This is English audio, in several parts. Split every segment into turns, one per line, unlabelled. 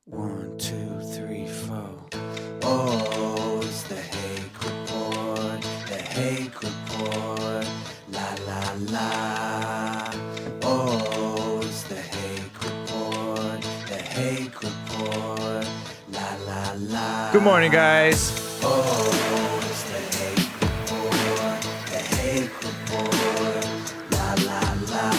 1, 2, 3, 4. Oh, it's the Hake Report. The Hake Report. La la la. Oh, it's the Hake Report. The Hake Report. La la la.
Good morning, guys.
Oh, it's the Hake Report. The Hake Report. La la la.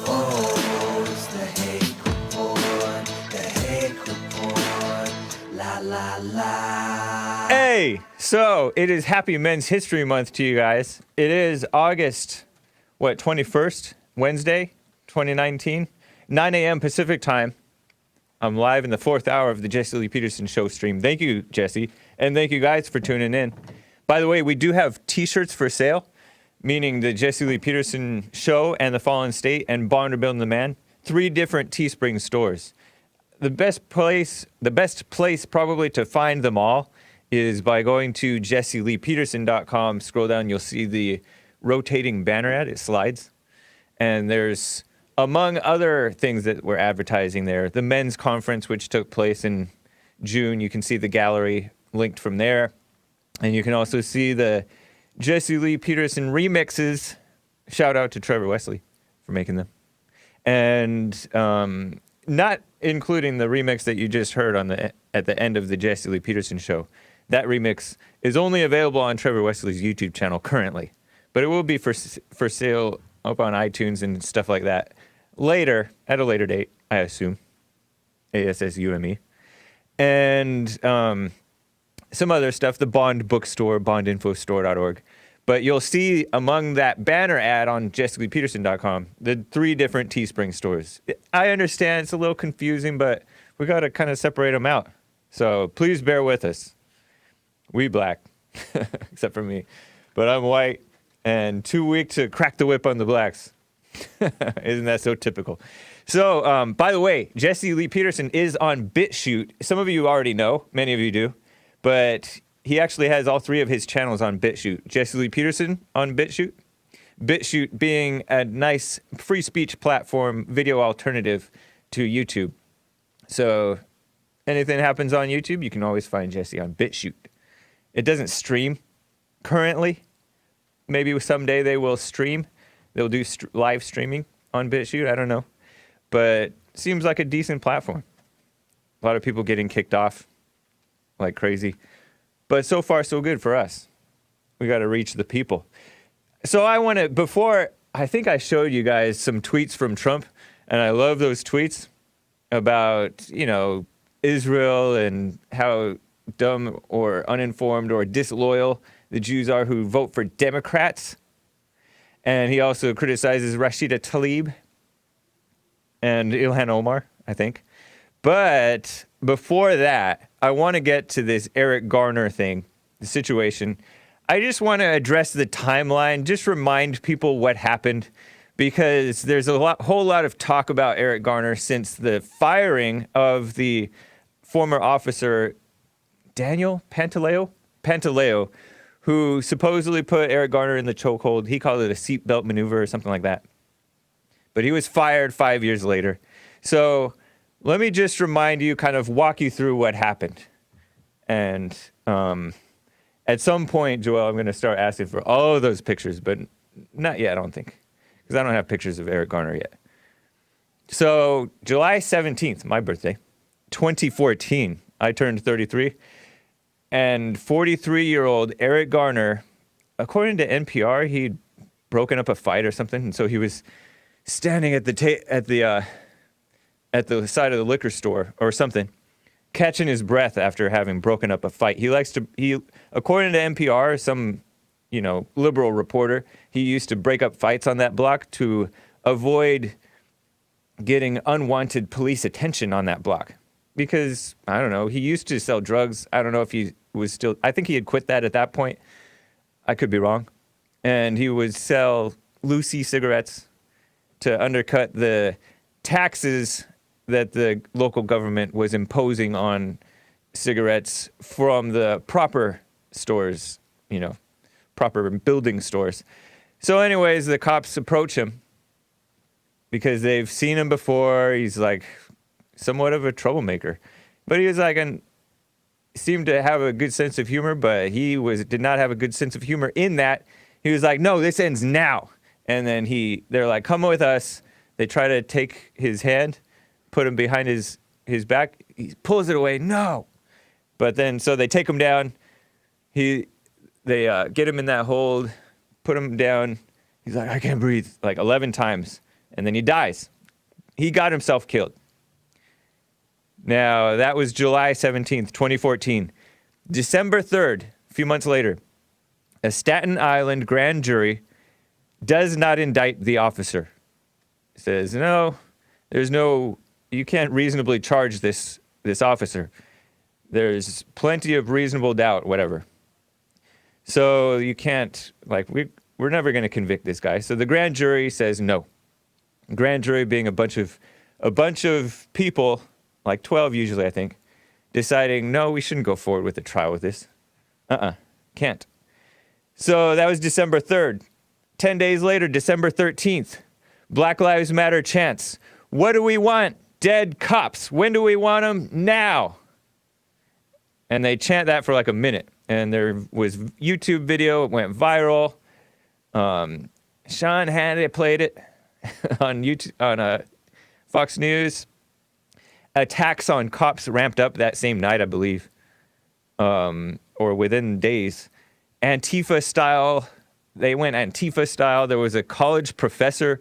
Oh, it's the Hake Report. The Hake Report. La la la.
Hey, so it is Happy Men's History Month to you guys. It is August, 21st, Wednesday, 2019, 9 a.m. Pacific time. I'm live in the fourth hour of the Jesse Lee Peterson Show stream. Thank you, Jesse, and thank you guys for tuning in. By the way, we do have T-shirts for sale, meaning the Jesse Lee Peterson Show and the Fallen State and Born to Build the Man. 3 different Teespring stores. The best place probably to find them all is by going to jesseleepeterson.com. Scroll down, you'll see the rotating banner ad. It slides. And there's, among other things that we're advertising there, the men's conference, which took place in June. You can see the gallery linked from there. And you can also see the Jesse Lee Peterson remixes. Shout out to Trevor Wesley for making them. And not including the remix that you just heard at the end of the Jesse Lee Peterson Show. That remix is only available on Trevor Wesley's YouTube channel currently, but it will be for sale up on iTunes and stuff like that later, at a later date, I assume. ASSUME. And some other stuff, the Bond Bookstore, bondinfostore.org. But you'll see among that banner ad on jesseleepeterson.com, the 3 different Teespring stores. I understand it's a little confusing, but we got to kind of separate them out. So please bear with us. We black, except for me. But I'm white and too weak to crack the whip on the blacks. Isn't that so typical? So, by the way, Jesse Lee Peterson is on BitChute. Some of you already know, many of you do. But he actually has all 3 of his channels on BitChute. Jesse Lee Peterson on BitChute. BitChute being a nice free speech platform, video alternative to YouTube. So anything happens on YouTube, you can always find Jesse on BitChute. It doesn't stream currently. Maybe someday they will stream. They'll do live streaming on BitChute. I don't know. But seems like a decent platform. A lot of people getting kicked off like crazy. But so far, so good for us. We got to reach the people. So I think I showed you guys some tweets from Trump, and I love those tweets about, Israel and how dumb or uninformed or disloyal the Jews are who vote for Democrats. And he also criticizes Rashida Tlaib and Ilhan Omar, I think. But before that, I want to get to this Eric Garner thing, the situation. I just want to address the timeline, just remind people what happened, because there's a whole lot of talk about Eric Garner since the firing of the former officer Daniel Pantaleo, who supposedly put Eric Garner in the chokehold. He called it a seatbelt maneuver or something like that. But he was fired 5 years later. So let me just remind you, kind of walk you through what happened. And at some point, Joel, I'm going to start asking for all of those pictures, but not yet, I don't think, because I don't have pictures of Eric Garner yet. So July 17th, my birthday, 2014, I turned 33, and 43-year-old Eric Garner, according to NPR, he'd broken up a fight or something, and so he was standing at the side of the liquor store or something, catching his breath after having broken up a fight. He according to NPR, some, liberal reporter, he used to break up fights on that block to avoid getting unwanted police attention on that block. Because, I don't know, he used to sell drugs. I don't know if he was still, I think he had quit that at that point. I could be wrong. And he would sell Lucy cigarettes to undercut the taxes that the local government was imposing on cigarettes from the proper stores, proper building stores. So anyways, the cops approach him because they've seen him before. He's like somewhat of a troublemaker. But he was like, seemed to have a good sense of humor, but did not have a good sense of humor in that he was like, no, this ends now. And then they're like, come with us. They try to take his hand, put him behind his back. He pulls it away. No. But then, so they take him down. They get him in that hold, put him down. He's like, I can't breathe, like 11 times. And then he dies. He got himself killed. Now, that was July 17th, 2014. December 3rd, a few months later, a Staten Island grand jury does not indict the officer. It says, no, you can't reasonably charge this officer. There's plenty of reasonable doubt, whatever. So you can't, like, we're never going to convict this guy. So the grand jury says no. Grand jury being a bunch of people, like 12 usually, I think, deciding, no, we shouldn't go forward with a trial with this. Can't. So that was December 3rd. 10 days later, December 13th, Black Lives Matter chants. What do we want? Dead cops. When do we want them? Now. And they chant that for like a minute. And there was YouTube video. It went viral. Sean Hannity played it on YouTube, on Fox News. Attacks on cops ramped up that same night, I believe, or within days. Antifa style. They went Antifa style. There was a college professor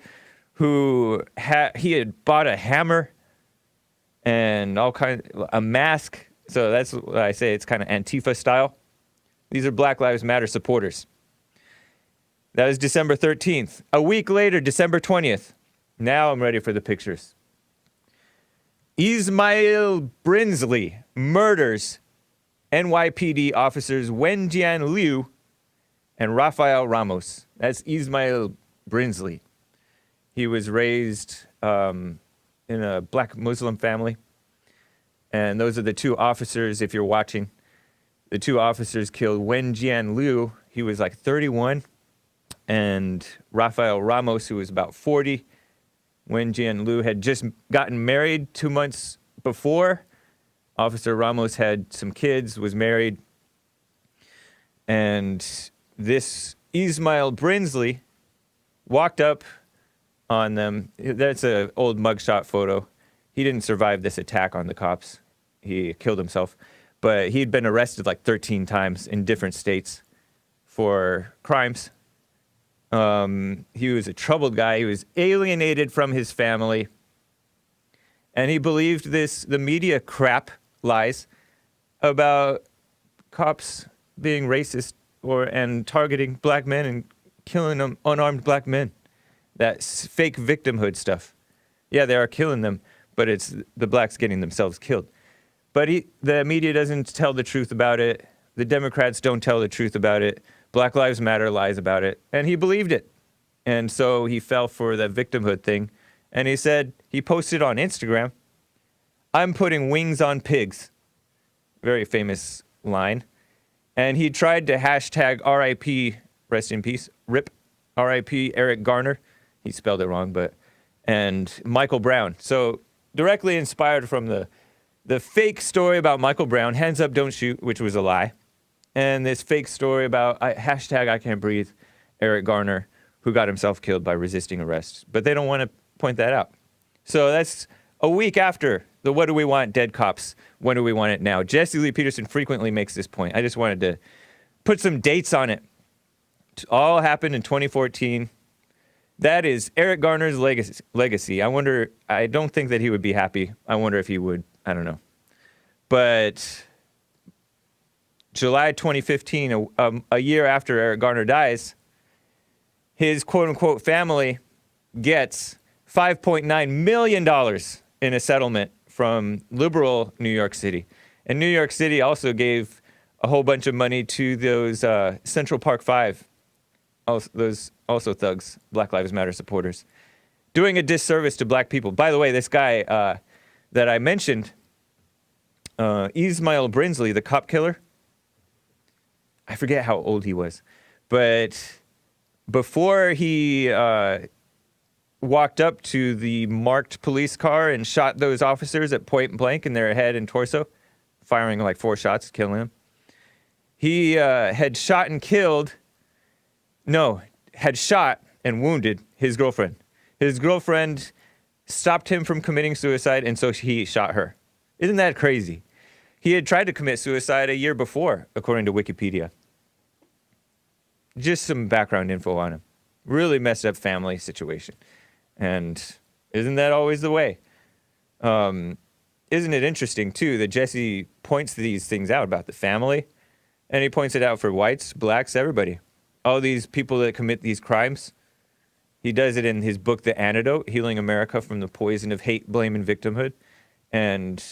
who had bought a hammer and a mask. So that's what I say. It's kind of Antifa style. These are Black Lives Matter supporters. That was December 13th. A week later, December 20th. Now I'm ready for the pictures. Ismail Brinsley murders NYPD officers Wenjian Liu and Rafael Ramos. That's Ismail Brinsley. He was raised in a black Muslim family. And those are the two officers, if you're watching. The two officers killed Wenjian Liu. He was like 31. And Rafael Ramos, who was about 40. Wenjian Liu had just gotten married 2 months before. Officer Ramos had some kids, was married. And this Ismail Brinsley walked up on them. That's an old mugshot photo. He didn't survive this attack on the cops. He killed himself. But he'd been arrested like 13 times in different states for crimes. He was a troubled guy. He was alienated from his family. And he believed the media crap lies about cops being racist and targeting black men and killing them, unarmed black men. That fake victimhood stuff. Yeah, they are killing them, but it's the blacks getting themselves killed. But the media doesn't tell the truth about it. The Democrats don't tell the truth about it. Black Lives Matter lies about it. And he believed it. And so he fell for the victimhood thing. And he said, he posted on Instagram, I'm putting wings on pigs. Very famous line. And he tried to hashtag RIP, rest in peace, RIP, RIP Eric Garner. He spelled it wrong, and Michael Brown. So directly inspired from the fake story about Michael Brown, hands up, don't shoot, which was a lie. And this fake story about hashtag I can't breathe, Eric Garner, who got himself killed by resisting arrest. But they don't want to point that out. So that's a week after the what do we want, dead cops, when do we want it now? Jesse Lee Peterson frequently makes this point. I just wanted to put some dates on it. It all happened in 2014. That is Eric Garner's legacy. I don't think that he would be happy. I wonder if he would. I don't know. But July 2015, a year after Eric Garner dies, his quote-unquote family gets $5.9 million in a settlement from liberal New York City. And New York City also gave a whole bunch of money to those Central Park 5, those also thugs, Black Lives Matter supporters, doing a disservice to black people. By the way, this guy that I mentioned, Ismail Brinsley, the cop killer, I forget how old he was, but before he walked up to the marked police car and shot those officers at point blank in their head and torso, firing like 4 shots, killing them. He had shot and wounded his girlfriend. His girlfriend stopped him from committing suicide, and so he shot her. Isn't that crazy? He had tried to commit suicide a year before, according to Wikipedia. Just some background info on him. Really messed up family situation. And isn't that always the way? Isn't it interesting, too, that Jesse points these things out about the family? And he points it out for whites, blacks, everybody. All these people that commit these crimes. He does it in his book, The Antidote, Healing America from the Poison of Hate, Blame, and Victimhood. And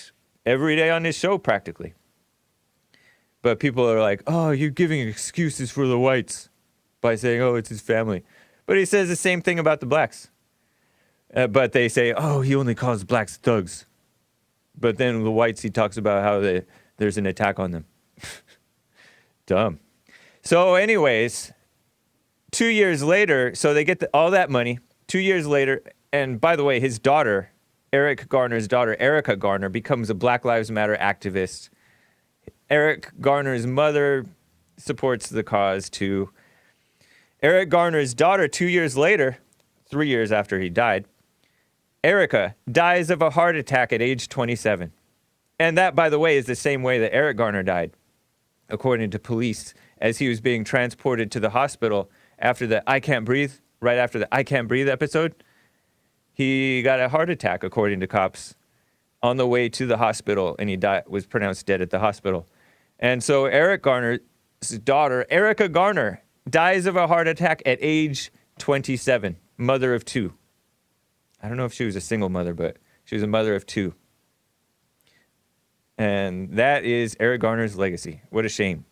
every day on his show, practically. But people are like, oh, you're giving excuses for the whites by saying, oh, it's his family. But he says the same thing about the blacks. But they say, oh, he only calls blacks thugs. But then the whites, he talks about how there's an attack on them. Dumb. So anyways, 2 years later, so they get all that money. 2 years later, and by the way, his daughter, Eric Garner's daughter, Erica Garner, becomes a Black Lives Matter activist. Eric Garner's mother supports the cause too. Eric Garner's daughter, 2 years later, 3 years after he died, Erica dies of a heart attack at age 27. And that, by the way, is the same way that Eric Garner died, according to police, as he was being transported to the hospital after the I Can't Breathe, right after the I Can't Breathe episode. He got a heart attack, according to cops, on the way to the hospital, and he was pronounced dead at the hospital. And so Eric Garner's daughter, Erica Garner, dies of a heart attack at age 27, mother of 2. I don't know if she was a single mother, but she was a mother of 2. And that is Eric Garner's legacy. What a shame.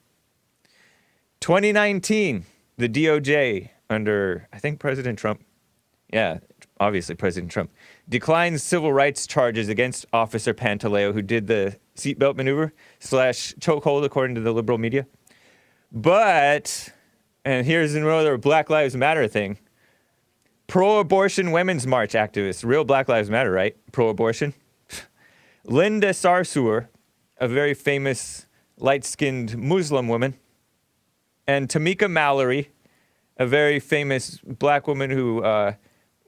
2019, the DOJ under, I think, President Trump. Yeah, obviously President Trump. Declines civil rights charges against Officer Pantaleo, who did the seatbelt maneuver / chokehold, according to the liberal media. But, and here's another Black Lives Matter thing. Pro-abortion Women's March activist. Real Black Lives Matter, right? Pro-abortion. Linda Sarsour, a very famous light-skinned Muslim woman. And Tamika Mallory, a very famous black woman who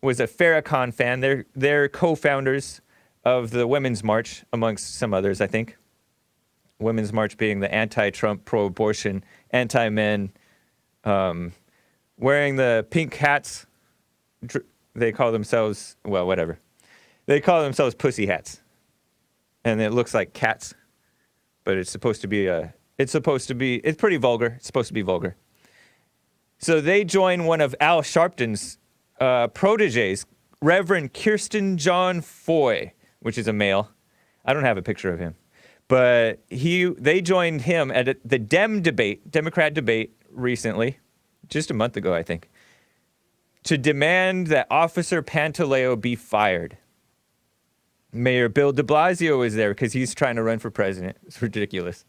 was a Farrakhan fan. They're co-founders of the Women's March, amongst some others, I think. Women's March being the anti-Trump, pro-abortion, anti-men, wearing the pink hats. They call themselves, well, whatever. They call themselves pussy hats. And it looks like cats. But it's supposed to be it's pretty vulgar. It's supposed to be vulgar. So they join one of Al Sharpton's proteges, Reverend Kirsten John Foy, which is a male. I don't have a picture of him. But they joined him at the Democrat debate recently, just a month ago, I think, to demand that Officer Pantaleo be fired. Mayor Bill de Blasio was there because he's trying to run for president. It's ridiculous.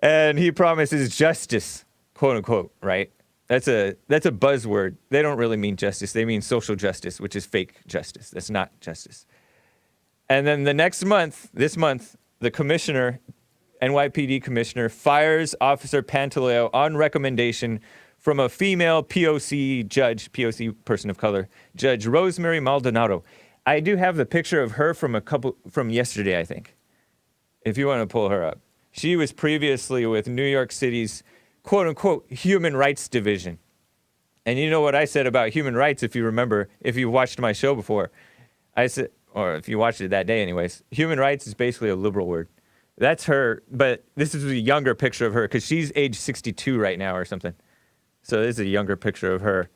And he promises justice, quote unquote, right? That's a buzzword. They don't really mean justice. They mean social justice, which is fake justice. That's not justice. And then this month, the commissioner, NYPD commissioner, fires Officer Pantaleo on recommendation from a female POC person of color, Judge Rosemary Maldonado. I do have the picture of her from yesterday, I think, if you want to pull her up. She was previously with New York City's quote-unquote human rights division. And you know what I said about human rights, if you remember, if you watched my show before. I said, or if you watched it that day anyways, human rights is basically a liberal word. That's her, but this is a younger picture of her because she's age 62 right now or something. So this is a younger picture of her.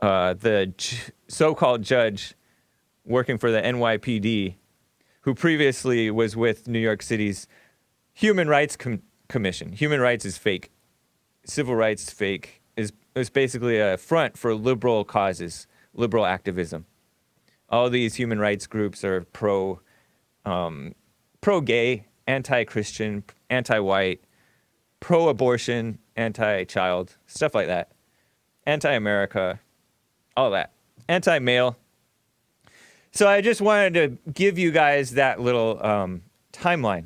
The so-called judge working for the NYPD, who previously was with New York City's Human Rights Commission. Human rights is fake. Civil rights is fake. It's basically a front for liberal causes, liberal activism. All these human rights groups are pro-gay, anti-Christian, anti-white, pro-abortion, anti-child, stuff like that. Anti-America, all that. anti-male. So I just wanted to give you guys that little timeline.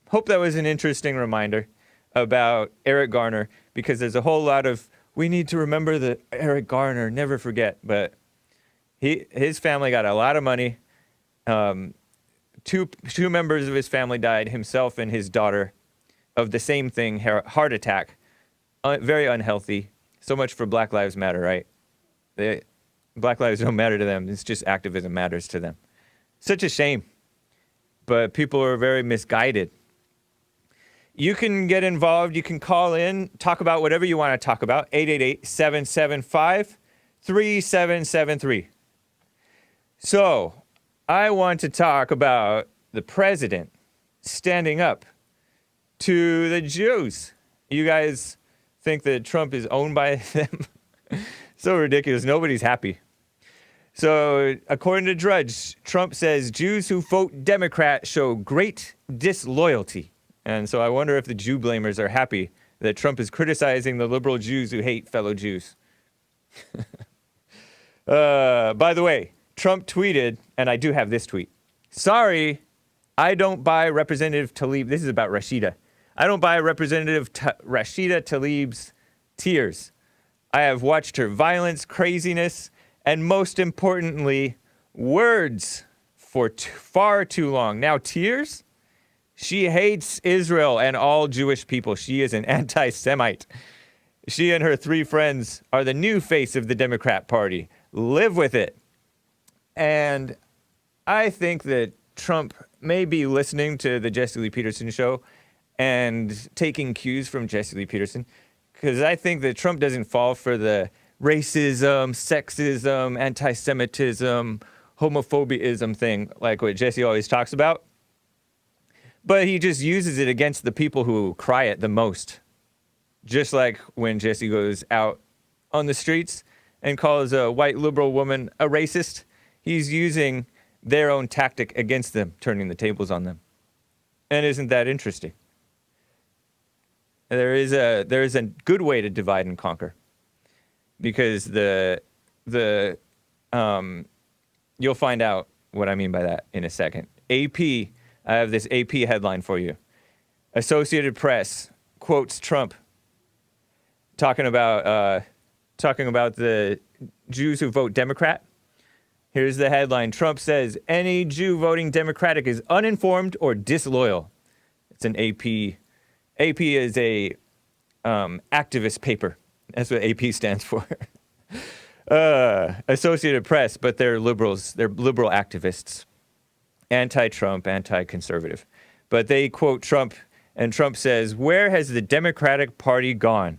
Hope that was an interesting reminder about Eric Garner, because there's a whole lot of, we need to remember the Eric Garner, never forget. But his family got a lot of money. Two members of his family died, himself and his daughter, of the same thing, heart attack. Very unhealthy. So much for Black Lives Matter, right? Black lives don't matter to them. It's just activism matters to them. Such a shame. But people are very misguided. You can get involved. You can call in, talk about whatever you want to talk about. 888-775-3773. So, I want to talk about the president standing up to the Jews. You guys think that Trump is owned by them? So ridiculous. Nobody's happy. So, according to Drudge, Trump says Jews who vote Democrat show great disloyalty. And so I wonder if the Jew blamers are happy that Trump is criticizing the liberal Jews who hate fellow Jews. By the way, Trump tweeted, and I do have this tweet. Sorry, I don't buy Representative Tlaib. This is about Rashida. I don't buy Representative Rashida Tlaib's tears. I have watched her violence, craziness, and most importantly, words for far too long. Now, tears? She hates Israel and all Jewish people. She is an anti-Semite. She and her 3 friends are the new face of the Democrat Party. Live with it. And I think that Trump may be listening to the Jesse Lee Peterson show and taking cues from Jesse Lee Peterson, because I think that Trump doesn't fall for the racism, sexism, anti-Semitism, homophobia-ism thing like what Jesse always talks about. But he just uses it against the people who cry it the most. Just like when Jesse goes out on the streets and calls a white liberal woman a racist, he's using their own tactic against them, turning the tables on them. And isn't that interesting? There is a good way to divide and conquer, because you'll find out what I mean by that in a second. I have this AP headline for you. Associated Press quotes Trump talking about the Jews who vote Democrat. Here's the headline. Trump says any Jew voting Democratic is uninformed or disloyal. It's an AP. AP is a activist paper. That's what AP stands for. Associated Press, but they're liberals. They're liberal activists. Anti-Trump, anti-conservative. But they quote Trump, and Trump says, where has the Democratic Party gone?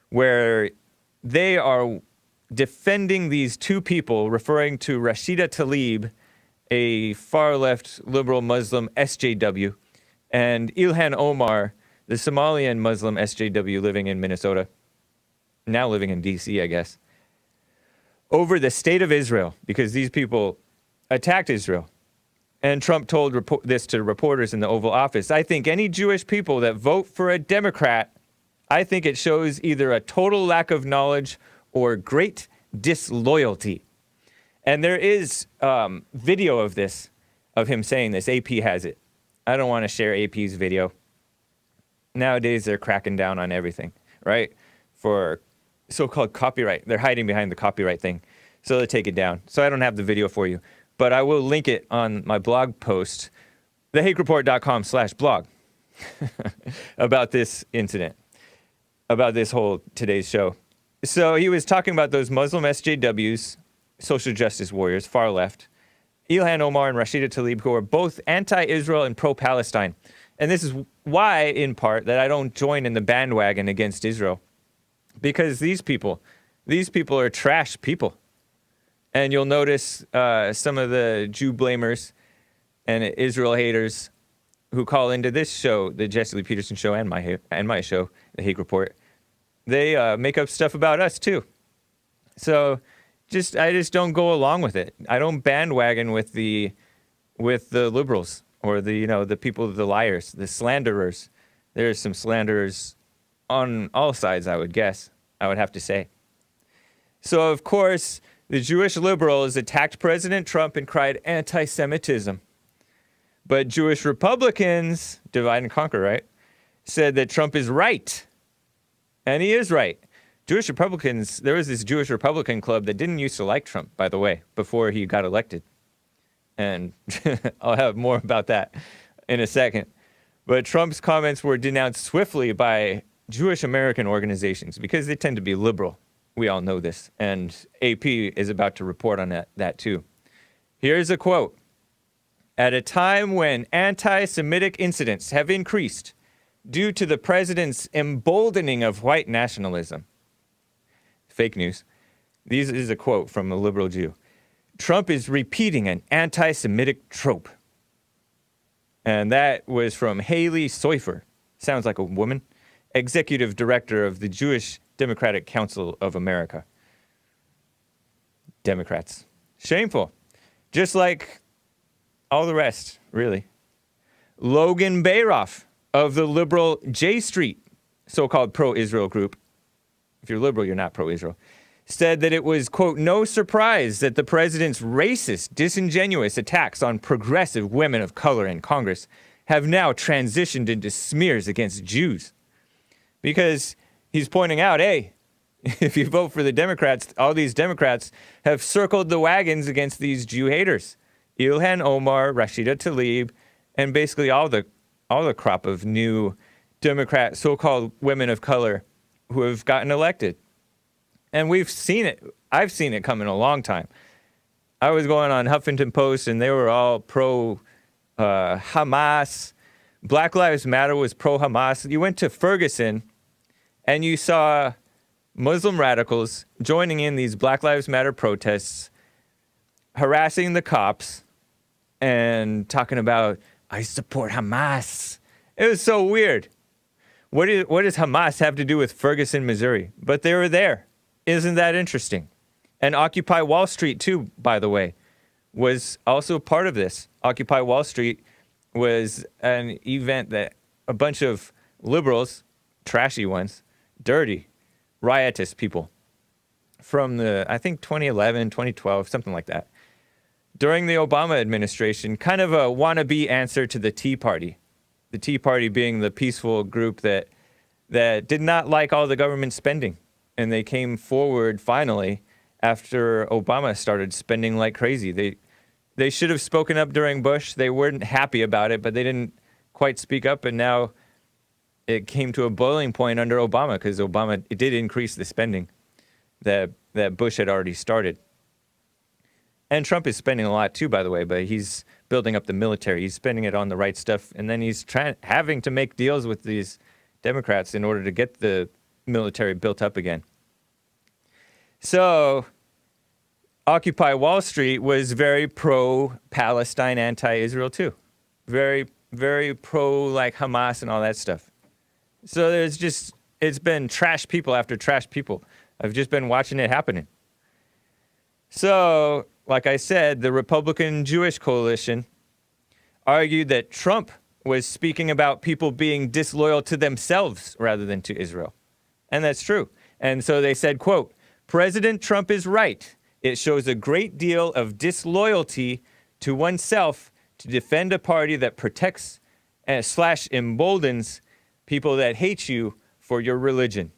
Where they are defending these 2 people, referring to Rashida Tlaib, a far-left liberal Muslim SJW, and Ilhan Omar, the Somalian Muslim SJW living in Minnesota, now living in D.C., I guess, over the state of Israel, because these people attacked Israel. And Trump told this to reporters in the Oval Office. I think any Jewish people that vote for a Democrat, I think it shows either a total lack of knowledge or great disloyalty. And there is video of this, of him saying this. AP has it. I don't want to share AP's video. Nowadays, they're cracking down on everything, right? For so-called copyright. They're hiding behind the copyright thing. So they take it down. So I don't have the video for you. But I will link it on my blog post, thehakereport.com/blog, about this incident, about this whole today's show. So he was talking about those Muslim SJWs, social justice warriors, far left, Ilhan Omar and Rashida Tlaib, who are both anti-Israel and pro-Palestine. And this is why, in part, that I don't join in the bandwagon against Israel. Because these people are trash people. And you'll notice some of the Jew blamers and Israel haters who call into this show, the Jesse Lee Peterson show, and my show, the Hake Report. They make up stuff about us too. So I just don't go along with it. I don't bandwagon with the liberals or the people, the liars, the slanderers. There's some slanderers on all sides, I would guess. I would have to say. So of course, The Jewish liberals attacked President Trump and cried anti-Semitism. But Jewish Republicans, divide and conquer, right, said that Trump is right. And he is right. Jewish Republicans, there was this Jewish Republican club that didn't used to like Trump, by the way, before he got elected. And I'll have more about that in a second. But Trump's comments were denounced swiftly by Jewish American organizations because they tend to be liberal. We all know this. And AP is about to report on that too. Here's a quote. At a time when anti-Semitic incidents have increased due to the president's emboldening of white nationalism. Fake news. This is a quote from a liberal Jew. Trump is repeating an anti-Semitic trope. And that was from Haley Soifer. Sounds like a woman. Executive Director of the Jewish Democratic Council of America. Democrats. Shameful. Just like all the rest, really. Logan Bayroff of the liberal J Street, so-called pro-Israel group. If you're liberal, you're not pro-Israel. Said that it was, quote, no surprise that the president's racist, disingenuous attacks on progressive women of color in Congress have now transitioned into smears against Jews. Because he's pointing out, hey, if you vote for the Democrats, all these Democrats have circled the wagons against these Jew haters. Ilhan Omar, Rashida Tlaib, and basically all the crop of new Democrat, so-called women of color who have gotten elected. And we've seen it. I've seen it coming a long time. I was going on Huffington Post, and they were all pro-Hamas. Black Lives Matter was pro-Hamas. You went to Ferguson, and you saw Muslim radicals joining in these Black Lives Matter protests, harassing the cops, and talking about, I support Hamas. It was so weird. What does Hamas have to do with Ferguson, Missouri? But they were there. Isn't that interesting? And Occupy Wall Street, too, by the way, was also part of this. Occupy Wall Street was an event that a bunch of liberals, trashy ones, dirty, riotous people from I think 2011, 2012, something like that, during the Obama administration, kind of a wannabe answer to the Tea Party. The Tea Party being the peaceful group that did not like all the government spending. And they came forward finally after Obama started spending like crazy. They should have spoken up during Bush. They weren't happy about it, but they didn't quite speak up. And now it came to a boiling point under Obama because it did increase the spending that Bush had already started. And Trump is spending a lot too, by the way, but he's building up the military. He's spending it on the right stuff. And then he's having to make deals with these Democrats in order to get the military built up again. So Occupy Wall Street was very pro-Palestine, anti-Israel too. Very, very pro like Hamas and all that stuff. So it's been trash people after trash people. I've just been watching it happening. So, like I said, the Republican Jewish coalition argued that Trump was speaking about people being disloyal to themselves rather than to Israel. And that's true. And so they said, quote, President Trump is right. It shows a great deal of disloyalty to oneself to defend a party that protects / emboldens people that hate you for your religion.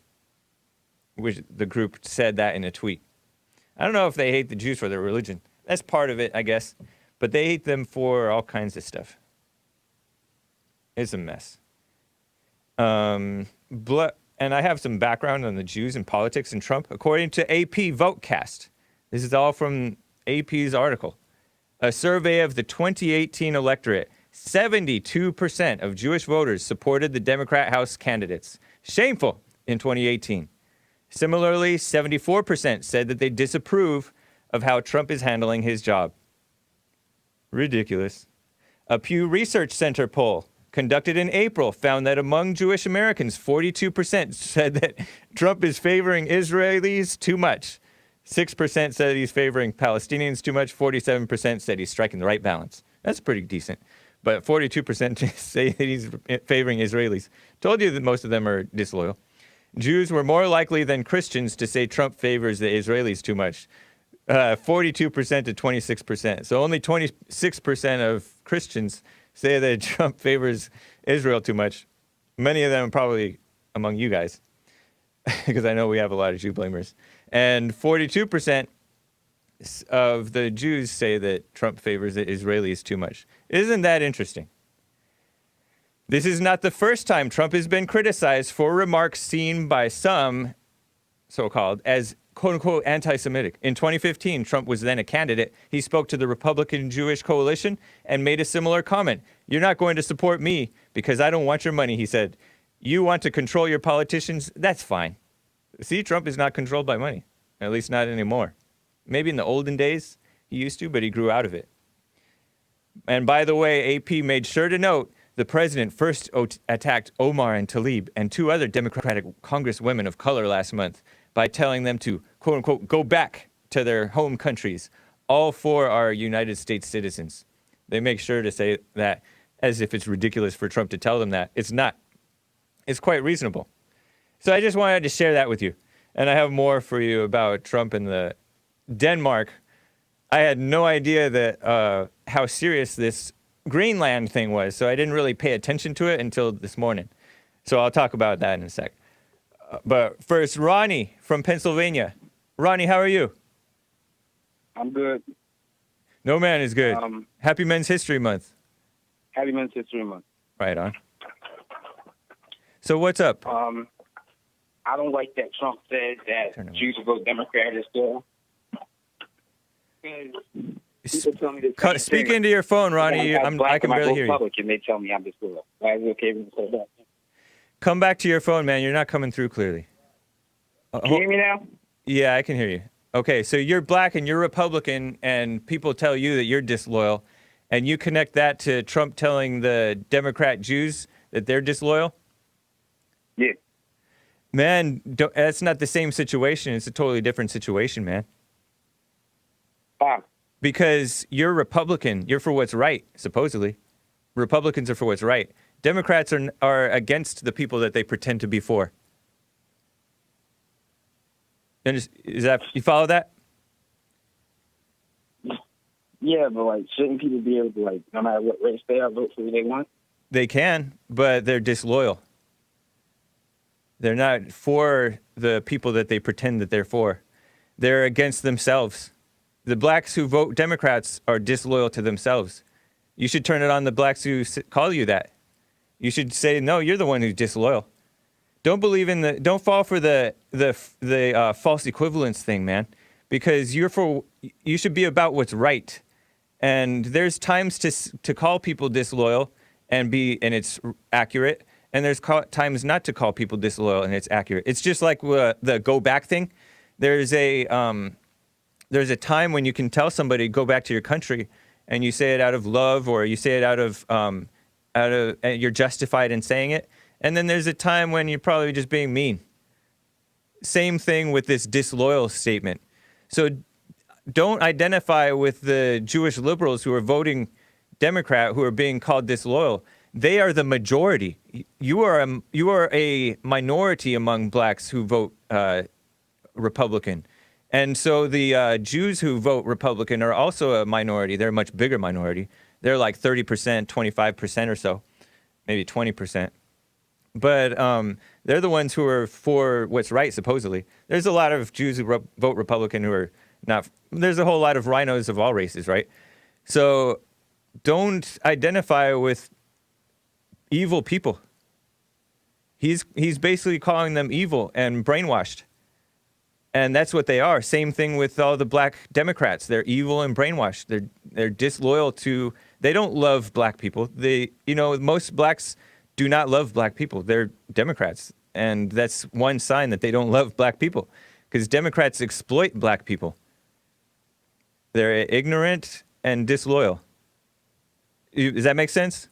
Which the group said that in a tweet. I don't know if they hate the Jews for their religion. That's part of it, I guess. But they hate them for all kinds of stuff. It's a mess. And I have some background on the Jews and politics and Trump. According to AP Votecast, this is all from AP's article, a survey of the 2018 electorate, 72% of Jewish voters supported the Democrat House candidates. Shameful in 2018. Similarly, 74% said that they disapprove of how Trump is handling his job. Ridiculous. A Pew Research Center poll conducted in April found that among Jewish Americans, 42% said that Trump is favoring Israelis too much. 6% said he's favoring Palestinians too much. 47% said he's striking the right balance. That's pretty decent. But 42% say that he's favoring Israelis. Told you that most of them are disloyal. Jews were more likely than Christians to say Trump favors the Israelis too much. 42% to 26%. So only 26% of Christians say that Trump favors Israel too much. Many of them probably among you guys, because I know we have a lot of Jew blamers. And 42% of the Jews say that Trump favors the Israelis too much. Isn't that interesting? This is not the first time Trump has been criticized for remarks seen by some, so-called, as quote-unquote anti-Semitic. In 2015, Trump was then a candidate. He spoke to the Republican Jewish coalition and made a similar comment. "You're not going to support me because I don't want your money," he said. "You want to control your politicians? That's fine." See, Trump is not controlled by money, at least not anymore. Maybe in the olden days he used to, but he grew out of it. And by the way, AP made sure to note the president first attacked Omar and Tlaib and two other Democratic congresswomen of color last month by telling them to, quote unquote, go back to their home countries. All four are United States citizens. They make sure to say that as if it's ridiculous for Trump to tell them that. It's not. It's quite reasonable. So I just wanted to share that with you. And I have more for you about Trump and the Denmark. I had no idea that how serious this Greenland thing was, so I didn't really pay attention to it until this morning. So I'll talk about that in a sec. But first, Ronnie from Pennsylvania. Ronnie, how are you?
I'm good.
No man is good. Happy Men's History Month.
Happy Men's History Month.
Right on. So what's up?
I don't like that Trump said that Jews will vote Democrat as well. People tell me the same
Speak
thing.
into your phone, Ronnie.
I'm
I can barely hear you.
Republican, they tell me I'm disloyal. Why is it okay when you say that?
Come back to your phone, man. You're not coming through clearly.
Can you hear me now?
Yeah, I can hear you. Okay, so you're black and you're Republican, and people tell you that you're disloyal, and you connect that to Trump telling the Democrat Jews that they're disloyal?
Yeah.
Man, that's not the same situation. It's a totally different situation, man. Because you're Republican. You're for what's right, supposedly. Republicans are for what's right. Democrats are against the people that they pretend to be for. Is that, you follow that?
Yeah, but like, shouldn't people be able to, like, no matter what race they are, vote for who they want?
They can, but they're disloyal. They're not for the people that they pretend that they're for. They're against themselves. The blacks who vote Democrats are disloyal to themselves. You should turn it on the blacks who call you that. You should say, no, you're the one who's disloyal. Don't believe in don't fall for the false equivalence thing, man, because you should be about what's right. And there's times to call people disloyal and it's accurate. And there's times not to call people disloyal and it's accurate. It's just like the go back thing. There's a time when you can tell somebody go back to your country, and you say it out of love, or you say it out of you're justified in saying it. And then there's a time when you're probably just being mean. Same thing with this disloyal statement. So don't identify with the Jewish liberals who are voting Democrat, who are being called disloyal. They are the majority. You are a minority among blacks who vote Republican. And so the Jews who vote Republican are also a minority. They're a much bigger minority. They're like 30%, 25% or so, maybe 20%. But they're the ones who are for what's right, supposedly. There's a lot of Jews who vote Republican who are not. There's a whole lot of rhinos of all races, right? So don't identify with evil people. He's basically calling them evil and brainwashed. And that's what they are. Same thing with all the black Democrats. They're evil and brainwashed. They're disloyal to. They don't love black people. Most blacks do not love black people. They're Democrats, and that's one sign that they don't love black people, because Democrats exploit black people. They're ignorant and disloyal. Does that make sense?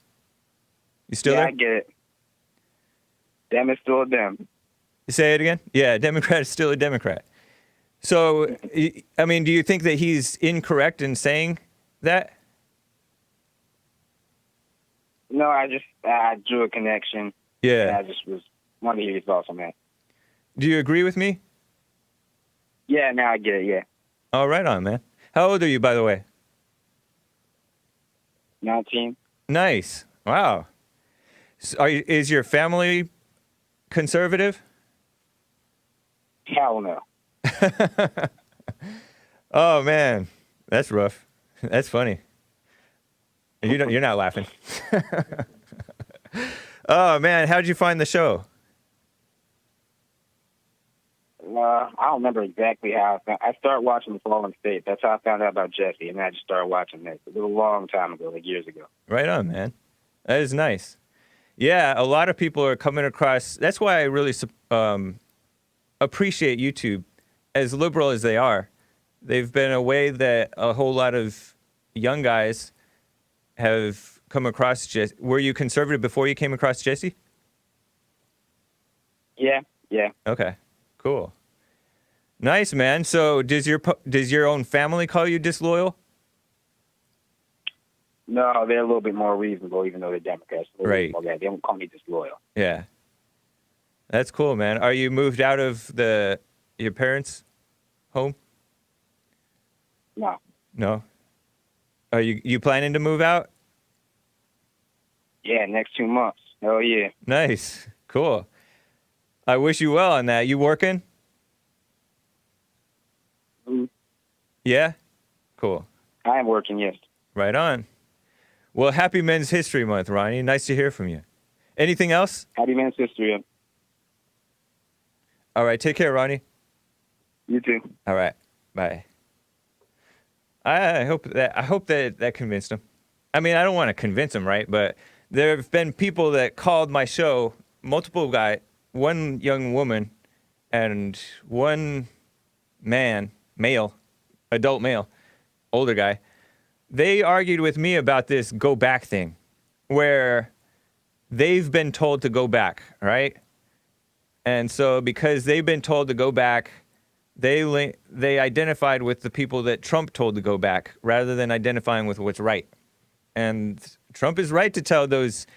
You still there?
I get it. Dem is still a Dem.
Say it again? Yeah, Democrat is still a Democrat. So, I mean, do you think that he's incorrect in saying that?
No, I drew a connection.
Yeah.
I just wanted to hear your thoughts on that.
Do you agree with me?
Yeah, now I get it, yeah.
Oh, right on, man. How old are you, by the way?
19.
Nice. Wow. Is your family conservative?
Hell no.
Oh man, that's rough. That's funny. You're not laughing. Oh man, how'd you find the show?
I don't remember exactly how I started watching The Fallen State. That's how I found out about Jesse, and I just started watching this. It was a long time ago, like years ago.
Right on, man. That is nice. Yeah, a lot of people are coming across. That's why I really appreciate YouTube, as liberal as they are. They've been a way that a whole lot of young guys have come across. Were you conservative before you came across Jesse?
Yeah.
Okay, cool. Nice, man. So does your own family call you disloyal?
No, they're a little bit more reasonable, even though they're Democrats.
Right.
They don't call me disloyal.
Yeah. That's cool, man. Are you moved out of your parents' home?
No.
No. Are you planning to move out?
Yeah, next 2 months. Oh, yeah.
Nice. Cool. I wish you well on that. You working?
Mhm.
Yeah? Cool.
I am working, yes.
Right on. Well, happy Men's History Month, Ronnie. Nice to hear from you. Anything else?
Happy Men's History.
All right. Take care, Ronnie.
You too.
All right. Bye. I hope that convinced him. I mean, I don't want to convince him, right? But there have been people that called my show, multiple guys, one young woman and one man, adult male, older guy. They argued with me about this go back thing, where they've been told to go back, right? And so because they've been told to go back, they identified with the people that Trump told to go back rather than identifying with what's right. And Trump is right to tell those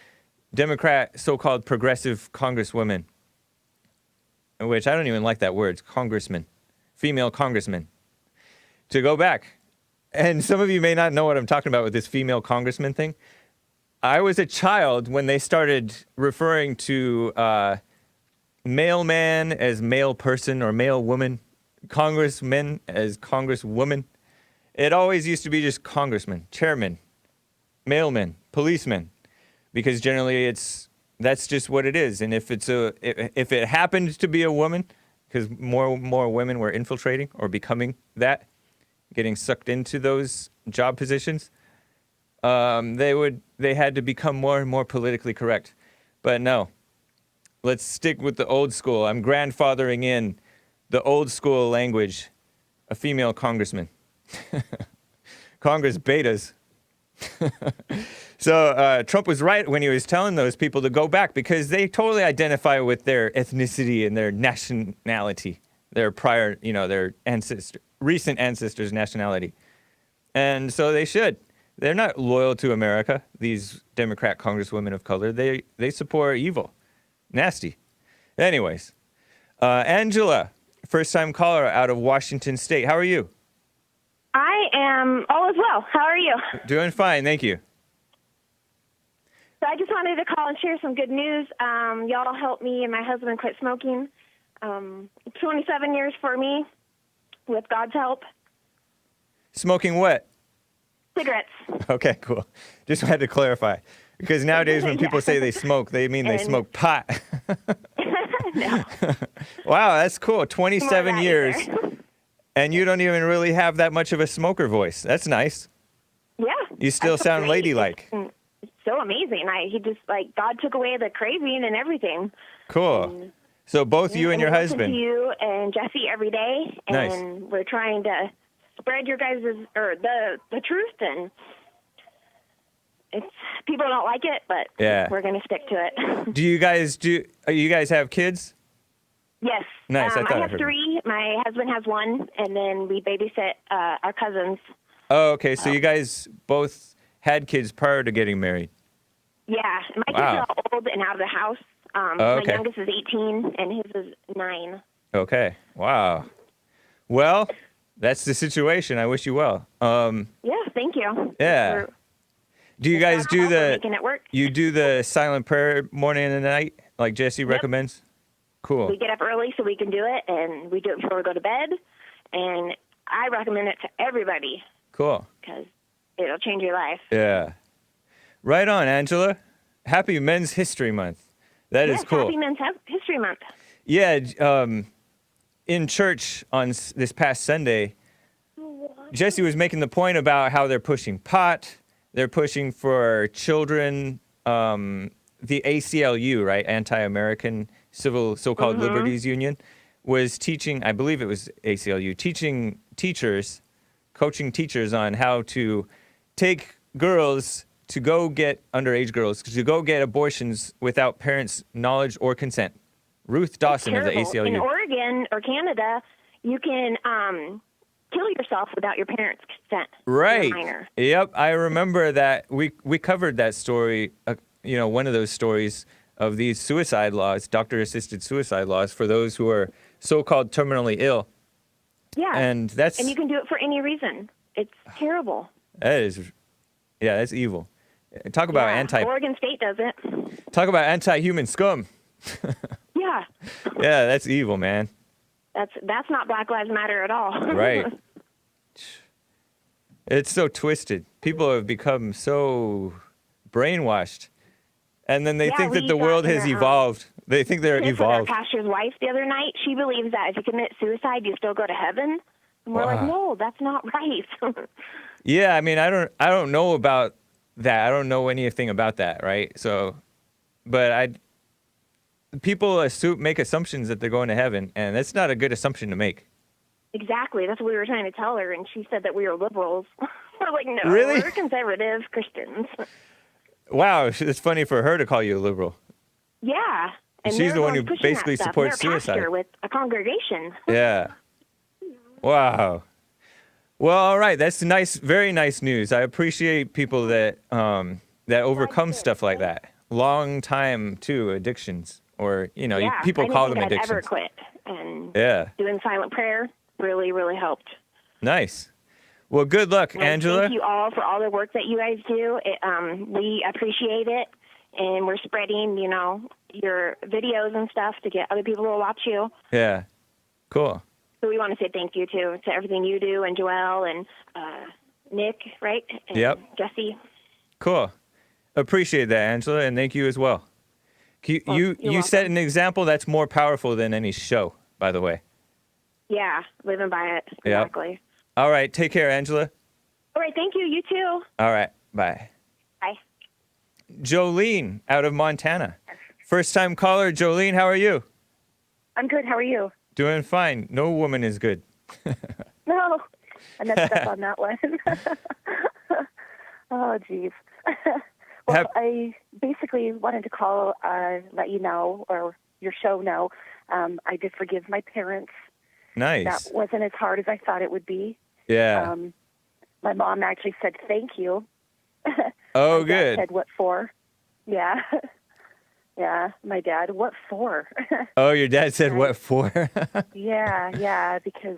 Democrat so-called progressive congresswomen, which I don't even like that word, congressman, female congressman, to go back. And some of you may not know what I'm talking about with this female congressman thing. I was a child when they started referring to mailman as male person or male woman, congressmen as congresswoman. It always used to be just congressman, chairman, mailman, policeman, because generally that's just what it is. And if it happened to be a woman, because more women were infiltrating or becoming that, getting sucked into those job positions, they had to become more and more politically correct. But no, let's stick with the old school. I'm grandfathering in the old school language, a female congressman. Congress betas. So Trump was right when he was telling those people to go back because they totally identify with their ethnicity and their nationality, their prior, their recent ancestors' nationality. And so they should. They're not loyal to America, these Democrat congresswomen of color. They support evil. Nasty. Anyways, Angela, first-time caller out of Washington State. How are you?
I am all as well. How are you?
Doing fine, thank you.
So I just wanted to call and share some good news. Y'all helped me and my husband quit smoking. 27 years for me, with God's help.
Smoking what?
Cigarettes.
Okay, cool. Just had to clarify. Because nowadays when people say they smoke, they mean they smoke pot.
No.
Wow, that's cool. 27 years.
Either.
And you don't even really have that much of a smoker voice. That's nice.
Yeah.
You still sound
great.
ladylike.
It's so amazing. He just, God took away the craving and everything.
Cool.
And,
so both you and your
we listen
husband.
to you and Jesse every day.
Nice.
And we're trying to spread your guys' the truth, and people don't like it, but we're going to stick to it.
Do you guys have kids?
Yes.
Nice.
I have 3. My husband has 1, and then we babysit our cousins.
Oh, okay. So you guys both had kids prior to getting married.
Yeah. My kids are all old and out of the house. My youngest is 18, and his is 9.
Okay. Wow. Well, that's the situation. I wish you well.
Yeah, thank you.
Yeah.
We're-
Do you guys do
we're
the
making it work.
you do the silent prayer morning and night like Jesse recommends? Cool.
We get up early so we can do it, and we do it before we go to bed. And I recommend it to everybody
Cool.
because it'll change your life.
Yeah. Right on, Angela. Happy Men's History Month. That is
Yes,
cool.
Happy Men's History Month.
Yeah, in church on this past Sunday, Jesse was making the point about how they're pushing pot, they're pushing for children, the ACLU, right, Anti-American Civil So-Called Liberties Union, was teaching, I believe it was ACLU, teaching teachers, coaching teachers on how to take girls to go get, underage girls, to go get abortions without parents' knowledge or consent. Ruth Dawson of the
Terrible.
ACLU.
In Oregon or Canada, you can kill yourself without your parents' consent.
Right.
You're a minor.
Yep, I remember that. We covered that story, one of those stories of these suicide laws, doctor-assisted suicide laws for those who are so-called terminally ill.
Yeah.
And
you can do it for any reason. It's terrible.
that's evil. Talk about
Oregon State does it.
Talk about anti-human scum.
Yeah.
Yeah, that's evil, man.
That's not Black Lives Matter at all.
Right. It's so twisted. People have become so brainwashed. And then they think that the world has evolved. They think they're evolved.
Our pastor's wife the other night, she believes that if you commit suicide, you still go to heaven. And we're like, no, that's not right.
Yeah, I mean, I don't know about that. I don't know anything about that, right? So, but people make assumptions that they're going to heaven, and that's not a good assumption to make.
Exactly. That's what we were trying to tell her, and she said that we were liberals. We're like, no,
Really?
we're conservative Christians.
Wow, it's funny for her to call you a liberal.
Yeah. And
She's the one who
pushing
basically
that stuff.
supports
They're a
suicide.
pastor with a congregation.
Yeah. Wow. Well, all right. That's nice. Very nice news. I appreciate people that overcome stuff like that. Long time too addictions, or people call them
I didn't think
addictions.
I'd ever quit, and
Yeah.
doing silent prayer really, really helped.
Nice. Well, good luck,
And
Angela.
thank you all for all the work that you guys do. We appreciate it, and we're spreading, your videos and stuff to get other people to watch you.
Yeah. Cool.
So we want to say thank you to everything you do, and Joelle and Nick, right? And
Yep.
Jesse.
Cool. Appreciate that, Angela, and thank you as well. You set an example that's more powerful than any show, by the way.
Yeah, living by it.
Yep.
Exactly.
All right. Take care, Angela.
All right, thank you. You too.
All right. Bye.
Bye.
Jolene out of Montana. First time caller, Jolene, how are you?
I'm good. How are you?
Doing fine. No woman is good.
No, I messed up on that one. Oh, geez. Well, I basically wanted to call, let you know, or your show know, I did forgive my parents.
Nice.
That wasn't as hard as I thought it would be.
Yeah.
My mom actually said thank you.
Oh,
my dad
good.
said what for? Yeah. Yeah, my dad, what for?
Oh, your dad said
Right.
what for?
Yeah, because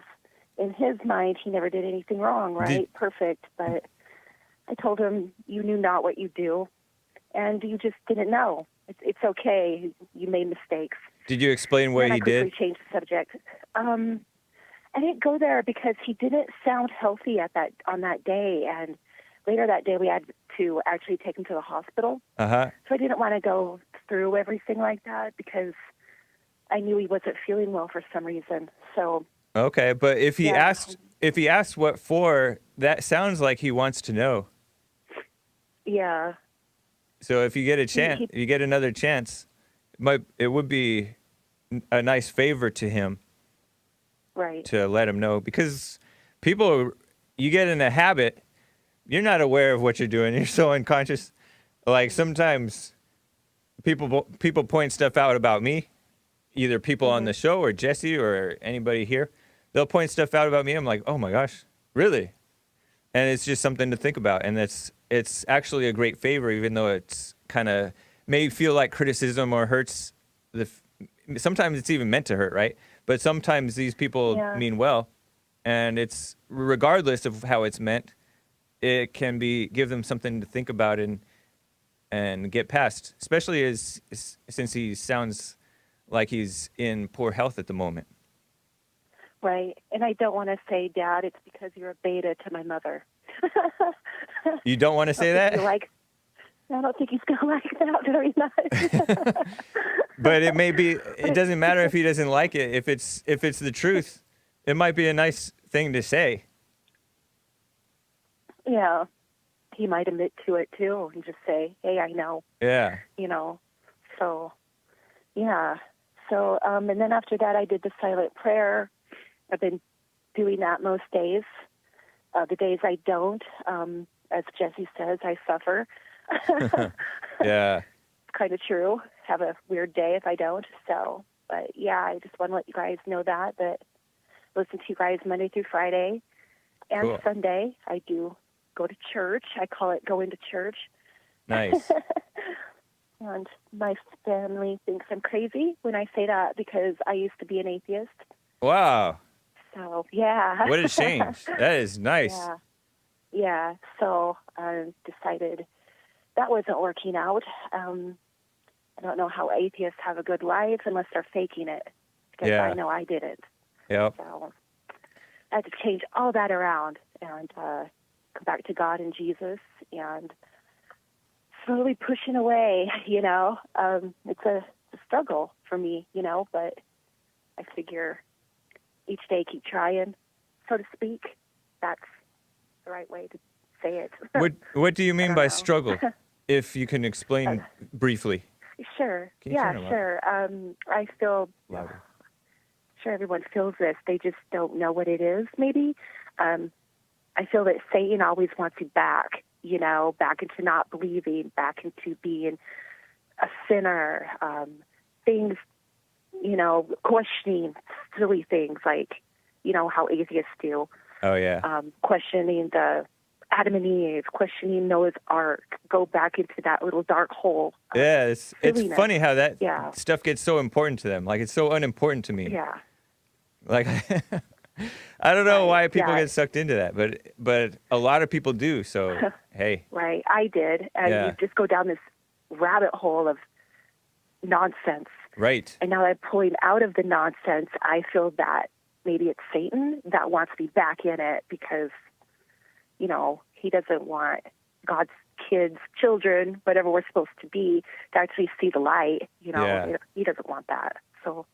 in his mind, he never did anything wrong, right? Perfect. But I told him, you knew not what you do, and you just didn't know. It's okay. You made mistakes.
Did you explain what
Then
he
I quickly
did?
changed the subject. I didn't go there because he didn't sound healthy on that day, and later that day we had to actually take him to the hospital.
Uh-huh.
So I didn't want to go through everything like that because I knew he wasn't feeling well for some reason. So
Okay, but if he
Yeah.
asked what for, that sounds like he wants to know.
yeah,
So if you get a chance, you get another chance, it would be a nice favor to him
right.
to let him know, because you get in a habit, you're not aware of what you're doing. You're so unconscious. Like sometimes people point stuff out about me, either people on the show or Jesse or anybody here. They'll point stuff out about me. I'm like, oh my gosh, really? And it's just something to think about. And it's actually a great favor, even though it's kind of may feel like criticism or hurts. Sometimes it's even meant to hurt, right? But sometimes these people
Yeah.
mean well, And it's regardless of how it's meant, it can give them something to think about and get past, especially since he sounds like he's in poor health at the moment.
Right. And I don't want to say, Dad, it's because you're a beta to my mother.
You don't want to say that?
I don't think he's going to like that very much.
But it may be, it doesn't matter if he doesn't like it. If it's the truth, it might be a nice thing to say.
Yeah. He might admit to it too and just say, hey, I know.
Yeah.
So, yeah. So, and then after that, I did the silent prayer. I've been doing that most days. The days I don't, as Jesse says, I suffer.
Yeah.
Kind of true. Have a weird day if I don't. So, but yeah, I just want to let you guys know that listen to you guys Monday through Friday and
Cool.
Sunday. I do go to church. I call it going to church.
Nice.
And my family thinks I'm crazy when I say that because I used to be an atheist.
Wow.
So, yeah.
What a change. That is nice.
Yeah. So I decided that wasn't working out. I don't know how atheists have a good life unless they're faking it, because I know I didn't.
Yep.
So I had to change all that around and come back to God and Jesus and slowly pushing away, It's a struggle for me, but I figure each day keep trying, so to speak. That's the right way to say it.
What do you mean by struggle? If you can explain briefly.
Sure.
Can you turn them up?
Sure. I feel
Louder.
sure everyone feels this. They just don't know what it is, maybe. I feel that Satan always wants you back, back into not believing, back into being a sinner, things, questioning silly things like, how atheists do.
Oh, yeah.
Questioning the Adam and Eve, questioning Noah's Ark, go back into that little dark hole.
Yeah, it's funny how that stuff gets so important to them. Like, it's so unimportant to me.
Yeah.
Like, I don't know why people get sucked into that, but a lot of people do. So, hey.
Right, I did. And you just go down this rabbit hole of nonsense.
Right.
And now that I'm pulling out of the nonsense, I feel that maybe it's Satan that wants me back in it because, he doesn't want God's kids, children, whatever we're supposed to be, to actually see the light. He doesn't want that. So.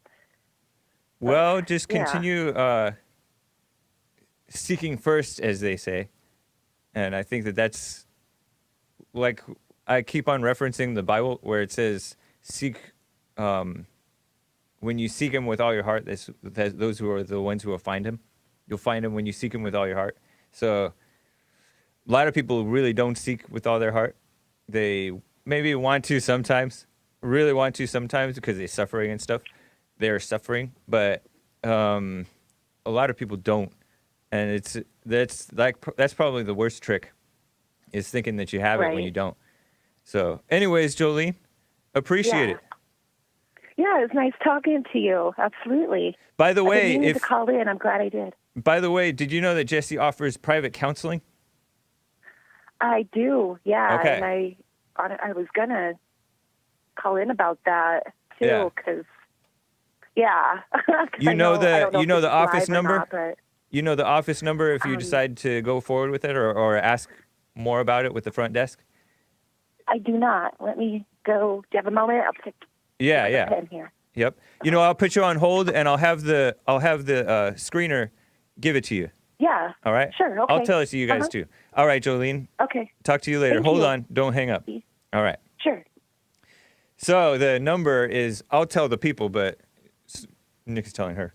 Well, just continue seeking first, as they say. And I think that's, like, I keep on referencing the Bible where it says, when you seek him with all your heart, those who are the ones who will find him. You'll find him when you seek him with all your heart. So a lot of people really don't seek with all their heart. They maybe want to sometimes, really want to sometimes because they're suffering and stuff. They're suffering, but a lot of people don't. And that's probably the worst trick, is thinking that you have it when you don't. So anyways, Jolene, appreciate it.
Yeah, it was nice talking to you. Absolutely.
By the way,
I didn't to call in. I'm glad I did.
By the way, did you know that Jesse offers private counseling?
I do, yeah.
Okay.
And I was going to call in about that, too, because,
You know the office number?
Not,
you know the office number if you decide to go forward with it or ask more about it with the front desk?
I do not. Let me go. Do you have a moment? I'll pick the pen here.
Yep. I'll put you on hold and I'll have the screener give it to you.
Yeah.
All right?
Sure, okay.
I'll tell it to you guys too. All right, Jolene.
Okay.
Talk to you later.
Thank
Hold
you.
on. Don't hang up. All right.
Sure.
So the number is, I'll tell the people, but Nick is telling her.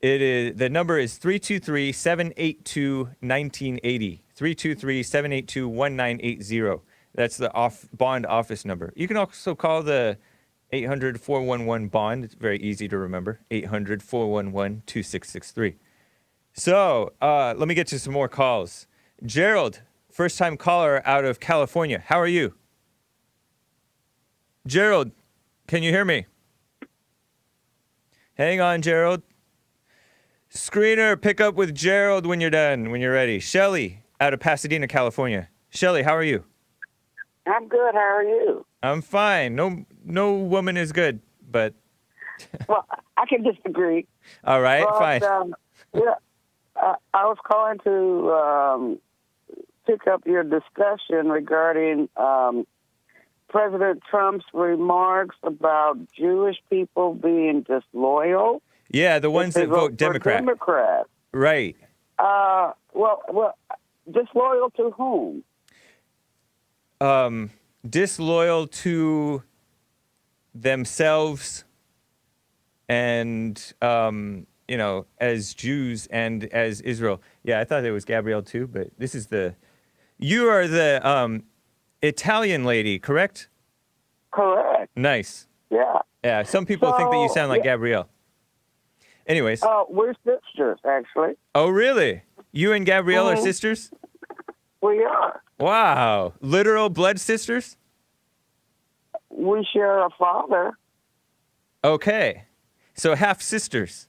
The number is 323-782-1980. 323-782-1980. That's the bond office number. You can also call the 800-411-BOND. It's very easy to remember. 800-411-2663. So let me get to some more calls. Gerald, first-time caller out of California. How are you? Gerald, can you hear me? Hang on, Gerald. Screener, pick up with Gerald when you're done, when you're ready. Shelly, out of Pasadena, California. Shelly, how are you?
I'm good. How are you?
I'm fine. No woman is good, but...
Well, I can disagree.
All right,
but,
fine.
I was calling to pick up your discussion regarding President Trump's remarks about Jewish people being disloyal.
Yeah, the ones that vote Democrat.
Democrat.
Right.
Well, disloyal to whom?
Disloyal to themselves and, as Jews and as Israel. Yeah, I thought it was Gabrielle too, but this is you are the Italian lady, correct?
Correct.
Nice.
Yeah.
Yeah, some people think that you sound like Gabrielle. Anyways.
We're sisters, actually.
Oh, really? You and Gabrielle are sisters?
We are.
Wow. Literal blood sisters?
We share a father.
Okay. So half sisters.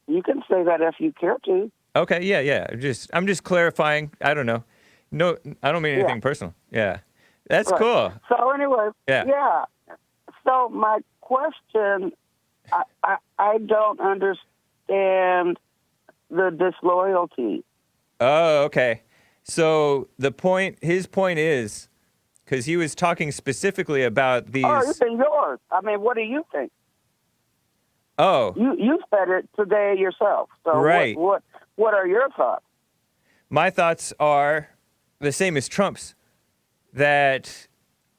You can say that if you care to.
Okay, yeah. I'm just clarifying. I don't know. No, I don't mean anything personal. Yeah. That's cool.
So anyway,
yeah.
So my question, I don't understand the disloyalty.
Oh, okay. So his point is, because he was talking specifically about these.
Oh, you think yours? I mean, what do you think?
Oh.
You said it today yourself. So
right.
What are your thoughts?
My thoughts are the same as Trump's, that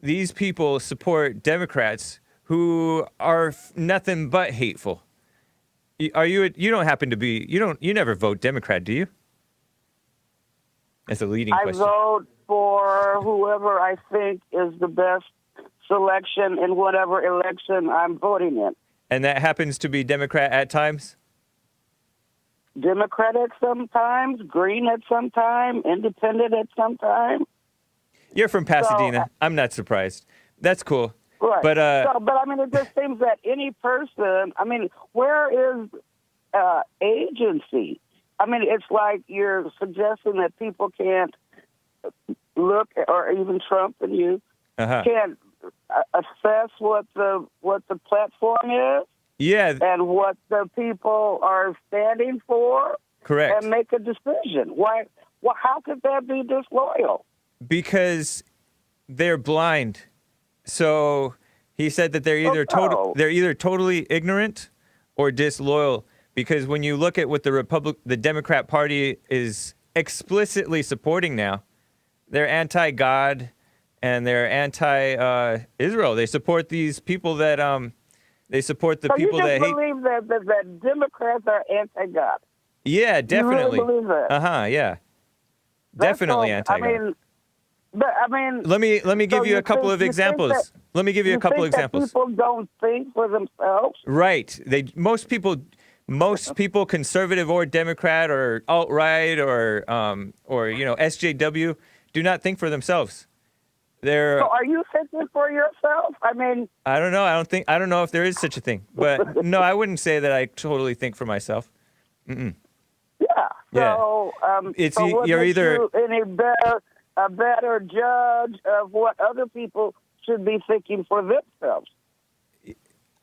these people support Democrats who are nothing but hateful. You don't happen to be, you never vote Democrat, do you? That's a leading question.
I vote for whoever I think is the best selection in whatever election I'm voting in.
And that happens to be Democrat at times?
Democrat at some times, Green at some time, Independent at some time.
You're from Pasadena. I'm not surprised. That's cool.
Right.
But
I mean, it just seems that any person, I mean, where is agency? I mean, it's like you're suggesting that people can't look, or even Trump and you, can't assess what the platform is.
Yeah.
And what the people are standing for.
Correct.
And make a decision. Why? Well, how could that be disloyal?
Because they're blind. So he said that they're either totally ignorant or disloyal. Because when you look at what the Democrat Party is explicitly supporting now, they're anti-God and they're anti-Israel. They support these people that they support the people that hate.
So you just believe that Democrats are anti-God?
Yeah, definitely.
You really believe that?
Yeah. Definitely anti-God.
I mean,
let me give you a couple of examples. Let me give you a couple examples.
People don't think for themselves.
Right. Most people, conservative or Democrat or alt-right or SJW, do not think for themselves.
So are you thinking for yourself? I mean,
I don't know. I don't know if there is such a thing. But no, I wouldn't say that I totally think for myself. Mm-mm.
Yeah. So, you're either a better judge of what other people should be thinking for themselves.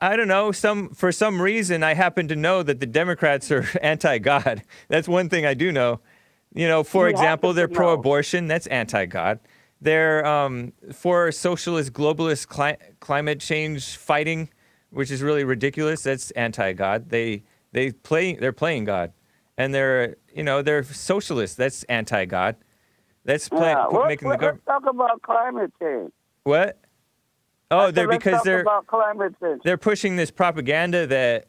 I don't know. For some reason, I happen to know that the Democrats are anti-God. That's one thing I do know. For example, they're pro-abortion. That's anti-God. They're for socialist, globalist climate change fighting, which is really ridiculous. That's anti-God. They're playing God, and they're socialists. That's anti-God. That's making the government.
Let's talk about climate change.
What? Oh, they're pushing this propaganda that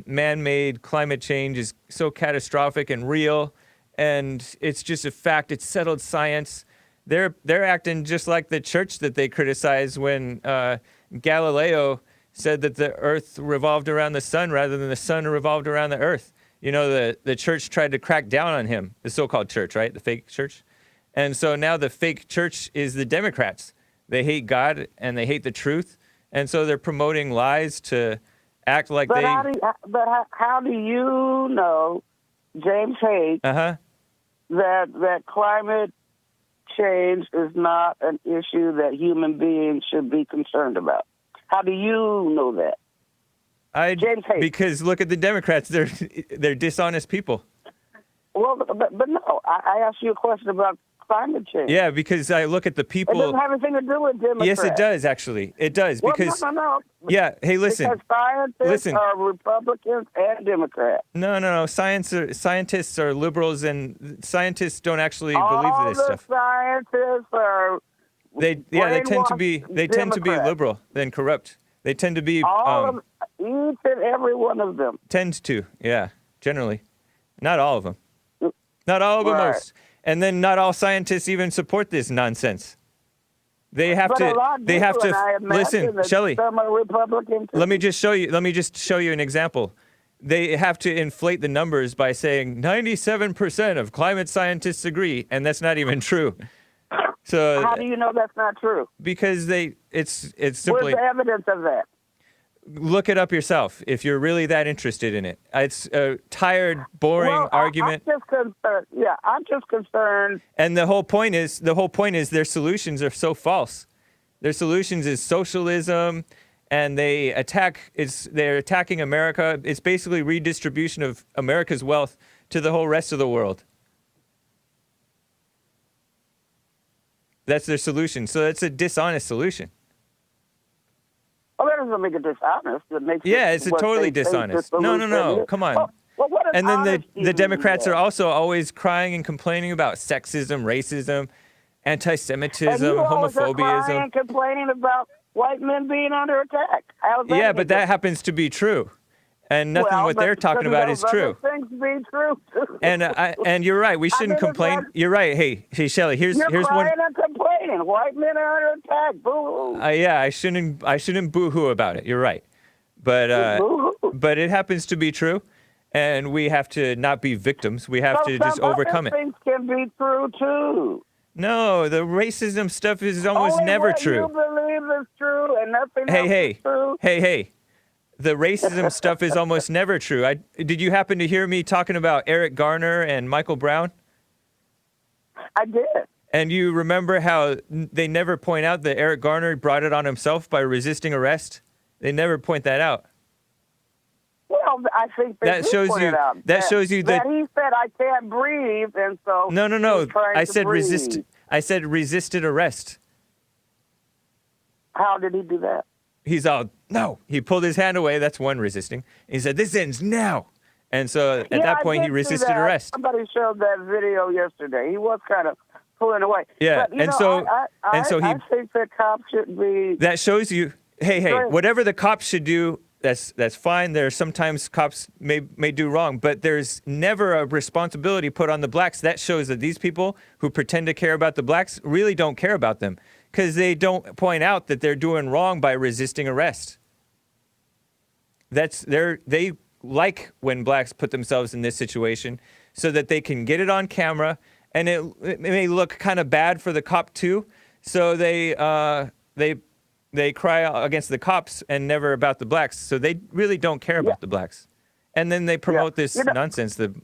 man-made climate change is so catastrophic and real, and it's just a fact. It's settled science. They're acting just like the church that they criticized when Galileo said that the Earth revolved around the sun rather than the sun revolved around the Earth. The church tried to crack down on him, the so-called church, right? The fake church. And so now the fake church is the Democrats. They hate God and they hate the truth. And so they're promoting lies to act like
but
they...
how do you know, James Hake, that climate change is not an issue that human beings should be concerned about? How do you know that? James Hake.
Because look at the Democrats. They're dishonest people.
Well, but no, I asked you a question about climate change.
Yeah, because I look at the people.
It doesn't have anything to do with Democrats.
Yes, it does, actually. It does.
Well,
because
no.
Yeah, hey, listen.
Because scientists are Republicans and Democrats.
No. Scientists are liberals, and scientists don't actually believe this stuff.
Scientists are
they tend to be liberal than corrupt. They tend to be
each and every one of them.
Tends to, yeah, generally. Not all of them. Not all, but most. And then not all scientists even support this nonsense. They have to listen, Shelly.
Some are Republicans.
Let me just show you an example. They have to inflate the numbers by saying 97% of climate scientists agree, and that's not even true. So
how do you know that's not true?
Because it's simply...
Where's the evidence of that?
Look it up yourself if you're really that interested in it. It's a tired, boring argument.
I'm just concerned. Yeah, I'm just concerned.
And the whole point is their solutions are so false. Their solutions is socialism, and they're attacking America. It's basically redistribution of America's wealth to the whole rest of the world. That's their solution. So that's a dishonest solution.
Well, that doesn't make it dishonest.
It's a totally dishonest. No. Come on. And then the Democrats are also always crying and complaining about sexism, racism, anti-Semitism, homophobia.
And complaining about white men being under attack.
Yeah, but that happens to be true. And nothing what they're talking about is true.
Things be true too.
And you're right. We shouldn't complain. You're right. Hey, Shelly. Here's one.
You're crying and complaining. White men are under attack. Boo-hoo.
Yeah, I shouldn't boo-hoo about it. You're right. But it happens to be true, and we have to not be victims. We have to just overcome it.
Things can be true too.
No, the racism stuff is almost never true.
You believe is true, and nothing else is true.
Hey. The racism stuff is almost never true. Did you happen to hear me talking about Eric Garner and Michael Brown?
I did.
And you remember how they never point out that Eric Garner brought it on himself by resisting arrest? They never point that out.
Well, I think that shows you
that
he said I can't breathe, and so
no. I said resist. I said resisted arrest.
How did he do that?
He's all, no. He pulled his hand away. That's one resisting. He said, this ends now. And so at that point, he resisted arrest.
Somebody showed that video yesterday. He was kind of pulling away.
Yeah,
but, I think that cops should be...
That shows you, hey, whatever the cops should do, that's fine. There's sometimes cops may do wrong, but there's never a responsibility put on the blacks. That shows that these people who pretend to care about the blacks really don't care about them, because they don't point out that they're doing wrong by resisting arrest. They like when blacks put themselves in this situation so that they can get it on camera, and it may look kind of bad for the cop too. So they cry against the cops and never about the blacks. So they really don't care about the blacks. And then they promote this nonsense. The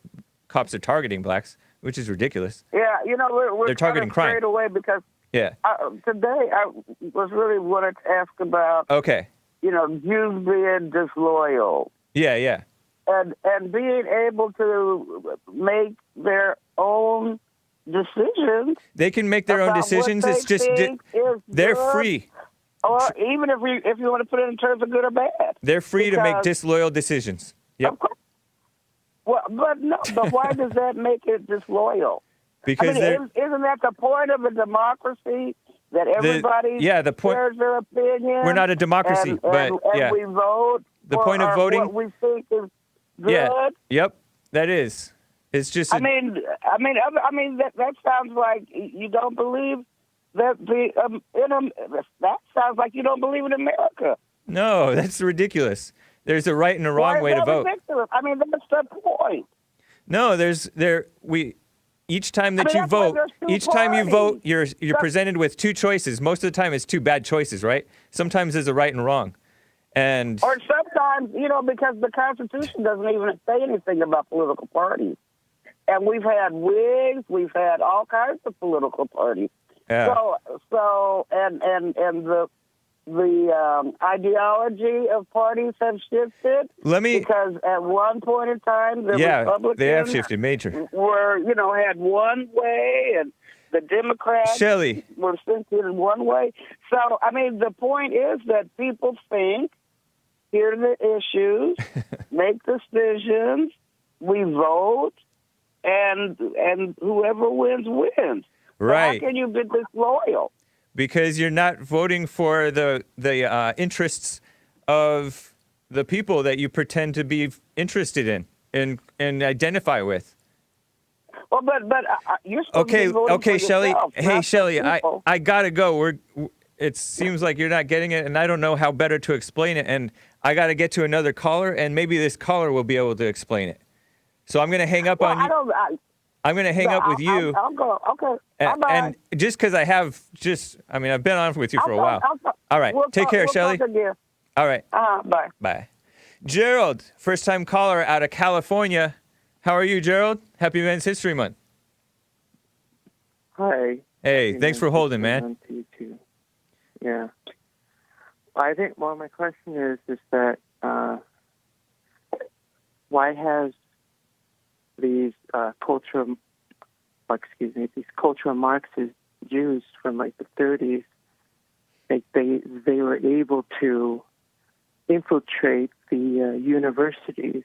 cops are targeting blacks, which is ridiculous.
Yeah,
they're targeting crime.
Straight away because today I was really wanted to ask about Jews being disloyal.
Yeah.
And being able to make their own decisions.
They can make their own decisions. It's just they're free.
Or even if you want to put it in terms of good or bad.
They're free to make disloyal decisions. Yep.
Well, but why does that make it disloyal?
Because
isn't that the point of a democracy? That everybody shares their opinion.
We're not a democracy,
and we vote.
The point of voting.
What we think is good.
Yeah. Yep. That is. It's just.
That sounds like you don't believe that that sounds like you don't believe in America.
No, that's ridiculous. There's a right and a wrong way to vote.
Ridiculous? I mean, that's the point.
No, each time that you vote, you're presented with two choices. Most of the time, it's two bad choices, right? Sometimes there's a right and wrong. And
or sometimes, because the Constitution doesn't even say anything about political parties. And we've had Whigs, we've had all kinds of political parties.
yeah.
So the ideology of parties have shifted. Because at one point in time, the Republicans
they have shifted major.
Were had one way, and the Democrats
Shelly
were centered in one way. So I mean, the point is that people think, hear the issues, make decisions, we vote, and whoever wins wins.
Right?
So how can you be disloyal?
Because you're not voting for the interests of the people that you pretend to be interested in and identify with.
Well, but you're supposed to be voting for
Shelly.
yourself,
Hey,
not
Shelly,
people.
I gotta go. It seems like you're not getting it, and I don't know how better to explain it. And I gotta get to another caller, and maybe this caller will be able to explain it. So I'm gonna hang up on you. I'm going to hang up with you.
I'll go. Okay. Bye-bye.
And just because I've been on with you for a while. All right. Take care, Shelly. All right.
Bye.
Bye. Gerald, first-time caller out of California. How are you, Gerald? Happy Men's History Month.
Hi.
Hey,
Happy
thanks for
Men's
holding,
History
man.
Month to you too. Yeah. I think, my question is that why has these cultural Marxist Jews from like the 30s, like they were able to infiltrate the universities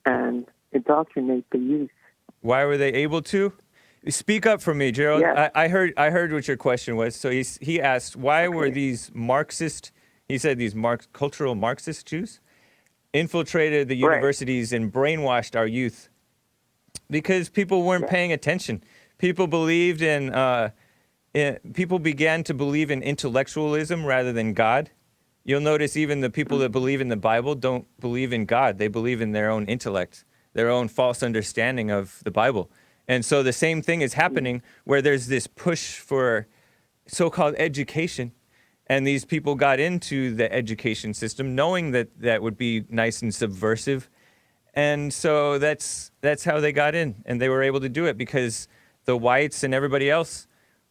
and indoctrinate the youth.
Why were they able to? Speak up for me, Gerald.
Yes.
I heard what your question was. So he asked, why were these Marxist, he said these cultural Marxist Jews infiltrated the universities and brainwashed our youth? Because people weren't paying attention. People believed people began to believe in intellectualism rather than God. You'll notice even the people that believe in the Bible don't believe in God. They believe in their own intellect, their own false understanding of the Bible. And so the same thing is happening where there's this push for so-called education, and these people got into the education system knowing that that would be nice and subversive. And so that's how they got in, and they were able to do it because the whites and everybody else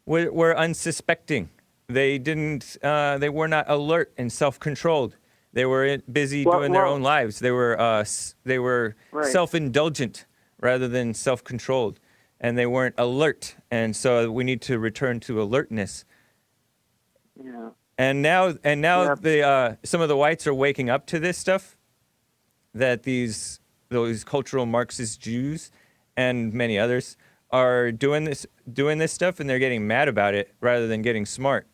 were unsuspecting. They were not alert and self-controlled. They were busy doing their own lives. They were self-indulgent rather than self-controlled, and they weren't alert. And so we need to return to alertness.
Yeah.
And now some of the whites are waking up to this stuff, that those cultural Marxist Jews and many others are doing this stuff, and they're getting mad about it rather than getting smart.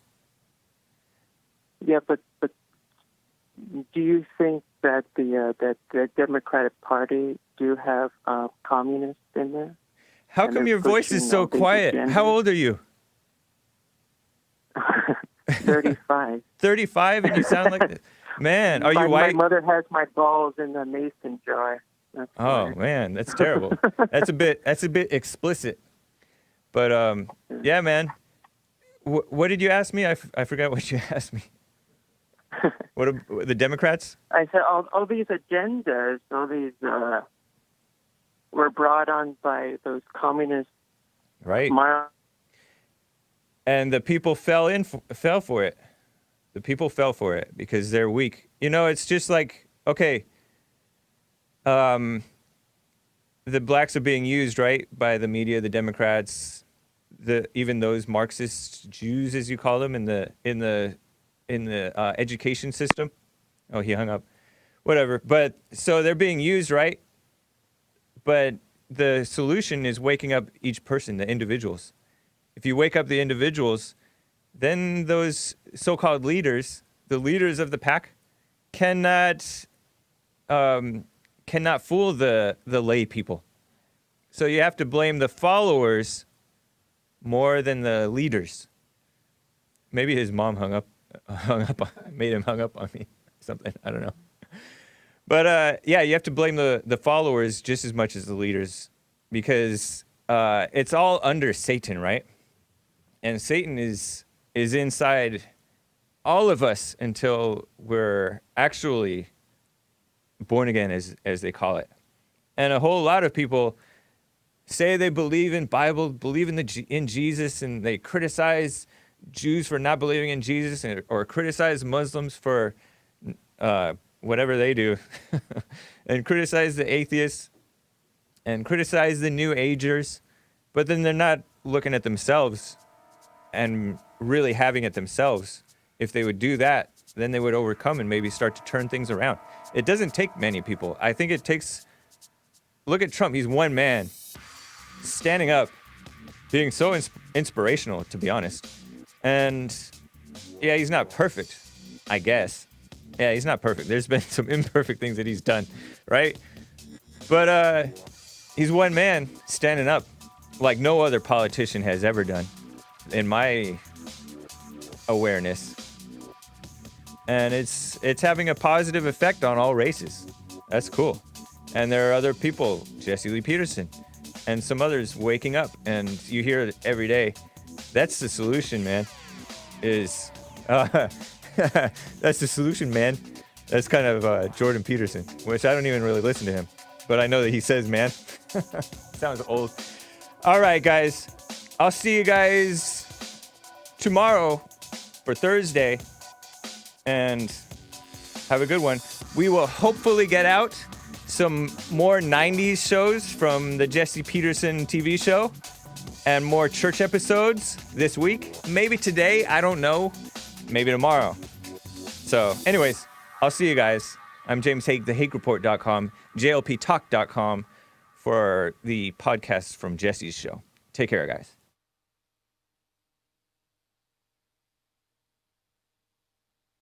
Yeah, but do you think that the Democratic Party do have communists in there?
How come your voice is so quiet? How old are you?
35.
35, and you sound like this. Man, are you white?
My mother has my balls in the mason jar.
Man, that's terrible. That's a bit explicit. But yeah, man. What did you ask me? I forgot what you asked me. What the Democrats?
I said all these agendas, all these were brought on by those communist.
Right. And the people fell for it. The people fell for it because they're weak. It's just like, okay, the blacks are being used, right, by the media, the Democrats, even those Marxist Jews, as you call them, in the education system. Oh, he hung up. Whatever. But so they're being used, right? But the solution is waking up each person, the individuals. If you wake up the individuals, then those so-called leaders, the leaders of the pack, cannot fool the lay people. So you have to blame the followers more than the leaders. Maybe his mom made him hung up on me. Something, I don't know. But yeah, you have to blame the followers just as much as the leaders, because it's all under Satan, right? And Satan is inside all of us until we're actually born again, as they call it. And a whole lot of people say they believe in Bible, believe in Jesus, and they criticize Jews for not believing in Jesus, or criticize Muslims for whatever they do, and criticize the atheists, and criticize the New Agers, but then they're not looking at themselves and really having it themselves. If they would do that, then they would overcome and maybe start to turn things around. It doesn't take many people. I think it takes, look at Trump. He's one man standing up, being so inspirational, to be honest. And yeah, he's not perfect, I guess. Yeah, he's not perfect. There's been some imperfect things that he's done, right? But he's one man standing up like no other politician has ever done, in my awareness. And it's having a positive effect on all races. That's cool. And there are other people, Jesse Lee Peterson, and some others waking up. And you hear it every day. That's the solution, man. That's the solution, man. That's kind of Jordan Peterson, which I don't even really listen to him. But I know that he says, man. Sounds old. All right, guys. I'll see you guys tomorrow for Thursday. And have a good one. We will hopefully get out some more 90s shows from the Jesse Peterson TV show and more church episodes this week. Maybe today, I don't know. Maybe tomorrow. So anyways, I'll see you guys. I'm James Hake, thehakereport.com, jlptalk.com for the podcast from Jesse's show. Take care, guys.